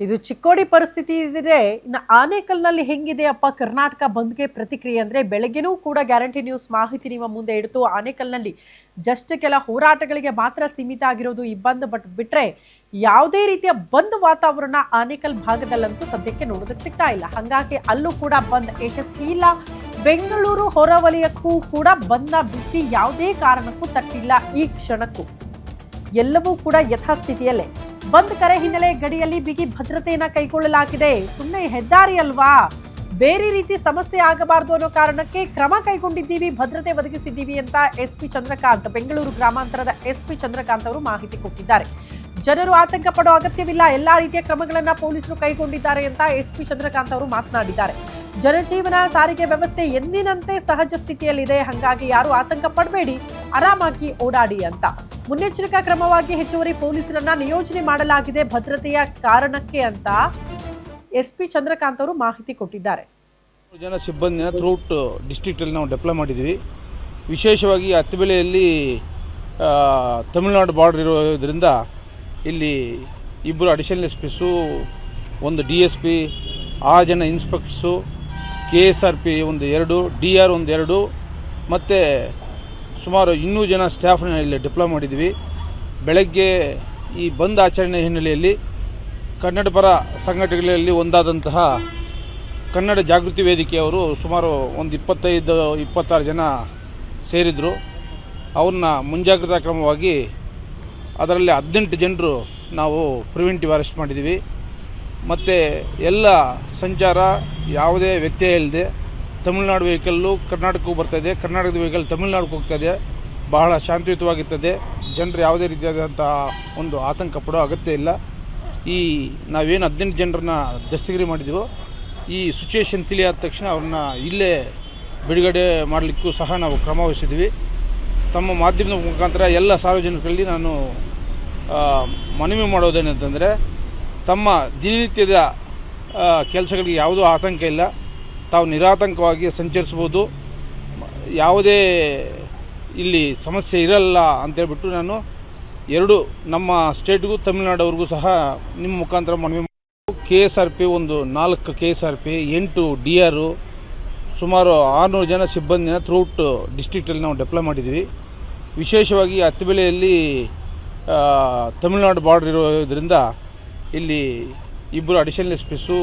ಇದು ಚಿಕ್ಕೋಡಿ ಪರಿಸ್ಥಿತಿ ಇದೆ. ಇನ್ನು ಆನೇಕಲ್ನಲ್ಲಿ ಹೆಂಗಿದೆ ಅಪ್ಪ ಕರ್ನಾಟಕ ಬಂದ್ಗೆ ಪ್ರತಿಕ್ರಿಯೆ ಅಂದ್ರೆ ಬೆಳಗ್ಗೆನೂ ಕೂಡ ಗ್ಯಾರಂಟಿ ನ್ಯೂಸ್ ಮಾಹಿತಿ ನಿಮ್ಮ ಮುಂದೆ ಇಡ್ತು. ಆನೇಕಲ್ನಲ್ಲಿ ಜಸ್ಟ್ ಕೆಲ ಹೋರಾಟಗಳಿಗೆ ಮಾತ್ರ ಸೀಮಿತ ಆಗಿರೋದು ಈ ಬಂದ್, ಬಟ್ ಬಿಟ್ರೆ ಯಾವುದೇ ರೀತಿಯ ಬಂದ್ ವಾತಾವರಣ ಆನೇಕಲ್ ಭಾಗದಲ್ಲಂತೂ ಸದ್ಯಕ್ಕೆ ನೋಡೋದಕ್ಕೆ ಸಿಗ್ತಾ ಇಲ್ಲ. ಹಾಗಾಗಿ ಅಲ್ಲೂ ಕೂಡ ಬಂದ್ ಯಶಸ್ವಿ ಇಲ್ಲ. ಬೆಂಗಳೂರು ಹೊರವಲಯಕ್ಕೂ ಕೂಡ ಬಂದ ಬಿಸಿ ಯಾವುದೇ ಕಾರಣಕ್ಕೂ ತಟ್ಟಿಲ್ಲ. ಈ ಕ್ಷಣಕ್ಕೂ ಎಲ್ಲವೂ ಕೂಡ ಯಥಾಸ್ಥಿತಿಯಲ್ಲೇ. ಬಂದ್ ಕರೆ ಹಿನ್ನೆಲೆ ಗಡಿಯಲ್ಲಿ ಬಿಗಿ ಭದ್ರತೆಯನ್ನ ಕೈಗೊಳ್ಳಲಾಗಿದೆ. ಸುಮ್ಮನೆ ಹೆದ್ದಾರಿ ಅಲ್ವಾ, ಬೇರೆ ರೀತಿ ಸಮಸ್ಯೆ ಆಗಬಾರದು ಅನ್ನೋ ಕಾರಣಕ್ಕೆ ಕ್ರಮ ಕೈಗೊಂಡಿದ್ದೀವಿ, ಭದ್ರತೆ ಒದಗಿಸಿದ್ದೀವಿ ಅಂತ SP ಚಂದ್ರಕಾಂತ್, ಬೆಂಗಳೂರು ಗ್ರಾಮಾಂತರದ SP ಚಂದ್ರಕಾಂತ್ ಅವರು ಮಾಹಿತಿ ಕೊಟ್ಟಿದ್ದಾರೆ. ಜನರು ಆತಂಕ ಪಡೋ ಅಗತ್ಯವಿಲ್ಲ, ಎಲ್ಲಾ ರೀತಿಯ ಕ್ರಮಗಳನ್ನ ಪೊಲೀಸರು ಕೈಗೊಂಡಿದ್ದಾರೆ ಅಂತ SP ಚಂದ್ರಕಾಂತ್ ಅವರು ಮಾತನಾಡಿದ್ದಾರೆ. ಜನಜೀವನ ಸಾರಿಗೆ ವ್ಯವಸ್ಥೆ ಎಂದಿನಂತೆ ಸಹಜ ಸ್ಥಿತಿಯಲ್ಲಿದೆ, ಹಾಗಾಗಿ ಯಾರು ಆತಂಕ ಪಡಬೇಡಿ, ಆರಾಮಾಗಿ ಓಡಾಡಿ ಅಂತ ಮುನ್ನೆಚ್ಚರಿಕಾ ಕ್ರಮವಾಗಿ ಹೆಚ್ಚುವರಿ ಪೊಲೀಸರನ್ನ ನಿಯೋಜನೆ ಮಾಡಲಾಗಿದೆ ಭದ್ರತೆಯ ಕಾರಣಕ್ಕೆ ಅಂತ SP ಚಂದ್ರಕಾಂತ್ ಅವರು ಮಾಹಿತಿ ಕೊಟ್ಟಿದ್ದಾರೆ. ಜನ ಸಿಬ್ಬಂದಿನ ಥ್ರೂಟ್ ಡಿಸ್ಟ್ರಿಕ್ಟ್ ಅಲ್ಲಿ ನಾವು ಡೆಪ್ಲಾಯ್ ಮಾಡಿದ್ದೀವಿ. ವಿಶೇಷವಾಗಿ ಹತ್ತಿಬೆಲೆಯಲ್ಲಿ ತಮಿಳುನಾಡು ಬಾರ್ಡರ್ ಇರೋದ್ರಿಂದ ಇಲ್ಲಿ ಇಬ್ಬರು ಅಡಿಷನಲ್ SPಸು, ಒಂದು DSP, 6 ಜನ ಇನ್ಸ್ಪೆಕ್ಟರ್ಸು, KSRP ಒಂದು 2, DR ಒಂದು 2 ಮತ್ತು ಸುಮಾರು 200 ಜನ ಸ್ಟಾಫ್ನ ಇಲ್ಲಿ ಡಿಪ್ಲಾಯ್ ಮಾಡಿದ್ದೀವಿ. ಬೆಳಗ್ಗೆ ಈ ಬಂದ್ ಆಚರಣೆ ಹಿನ್ನೆಲೆಯಲ್ಲಿ ಕನ್ನಡ ಪರ ಸಂಘಟನೆಗಳಲ್ಲಿ ಒಂದಾದಂತಹ ಕನ್ನಡ ಜಾಗೃತಿ ವೇದಿಕೆಯವರು ಸುಮಾರು ಒಂದು 25-26 ಜನ ಸೇರಿದರು. ಅವ್ರನ್ನ ಮುಂಜಾಗ್ರತಾ ಕ್ರಮವಾಗಿ ಅದರಲ್ಲಿ 18 ಜನರು ನಾವು ಪ್ರಿವೆಂಟಿವ್ ಅರೆಸ್ಟ್ ಮಾಡಿದ್ದೀವಿ. ಮತ್ತು ಎಲ್ಲ ಸಂಚಾರ ಯಾವುದೇ ವ್ಯತ್ಯಯ ಇಲ್ಲದೆ ತಮಿಳುನಾಡು ವೆಹಿಕಲ್ಲು ಕರ್ನಾಟಕಕ್ಕೂ ಬರ್ತಾಯಿದೆ, ಕರ್ನಾಟಕದ ವೆಹಿಕಲ್ ತಮಿಳುನಾಡಿಗೆ ಹೋಗ್ತಾಯಿದೆ. ಬಹಳ ಶಾಂತಿಯುತವಾಗಿರ್ತದೆ. ಜನರು ಯಾವುದೇ ರೀತಿಯಾದಂಥ ಒಂದು ಆತಂಕ ಪಡೋ ಅಗತ್ಯ ಇಲ್ಲ. ಈ ನಾವೇನು 18 ಜನರನ್ನ ದಸ್ತಗಿರಿ ಮಾಡಿದ್ದೀವೋ, ಈ ಸಿಚುವೇಶನ್ ತಿಳಿಯಾದ ತಕ್ಷಣ ಅವ್ರನ್ನ ಇಲ್ಲೇ ಬಿಡುಗಡೆ ಮಾಡಲಿಕ್ಕೂ ಸಹ ನಾವು ಕ್ರಮ ವಹಿಸಿದ್ದೀವಿ. ತಮ್ಮ ಮಾಧ್ಯಮದ ಮುಖಾಂತರ ಎಲ್ಲ ಸಾರ್ವಜನಿಕರಲ್ಲಿ ನಾನು ಮನವಿ ಮಾಡೋದೇನಂತಂದರೆ, ತಮ್ಮ ದಿನನಿತ್ಯದ ಕೆಲಸಗಳಿಗೆ ಯಾವುದೂ ಆತಂಕ ಇಲ್ಲ, ತಾವು ನಿರಾತಂಕವಾಗಿ ಸಂಚರಿಸ್ಬೋದು, ಯಾವುದೇ ಇಲ್ಲಿ ಸಮಸ್ಯೆ ಇರಲ್ಲ ಅಂತೇಳ್ಬಿಟ್ಟು ನಾನು ನಮ್ಮ ಸ್ಟೇಟ್ಗೂ ತಮಿಳುನಾಡವ್ರಿಗೂ ಸಹ ನಿಮ್ಮ ಮುಖಾಂತರ ಮನವಿ KSRP ಒಂದು 4 KSRP, 8 DR, ಸುಮಾರು 600 ಜನ ಸಿಬ್ಬಂದಿನ ಥ್ರೂಟ್ ಡಿಸ್ಟ್ರಿಕ್ಟಲ್ಲಿ ನಾವು ಡೆಪ್ಲಾಯ್ ಮಾಡಿದ್ದೀವಿ. ವಿಶೇಷವಾಗಿ ಹತ್ತಿಬೆಲೆಯಲ್ಲಿ ತಮಿಳುನಾಡು ಬಾರ್ಡರ್ ಇರೋದ್ರಿಂದ ಇಲ್ಲಿ ಇಬ್ಬರು ಅಡಿಷನಲ್ SPಸು,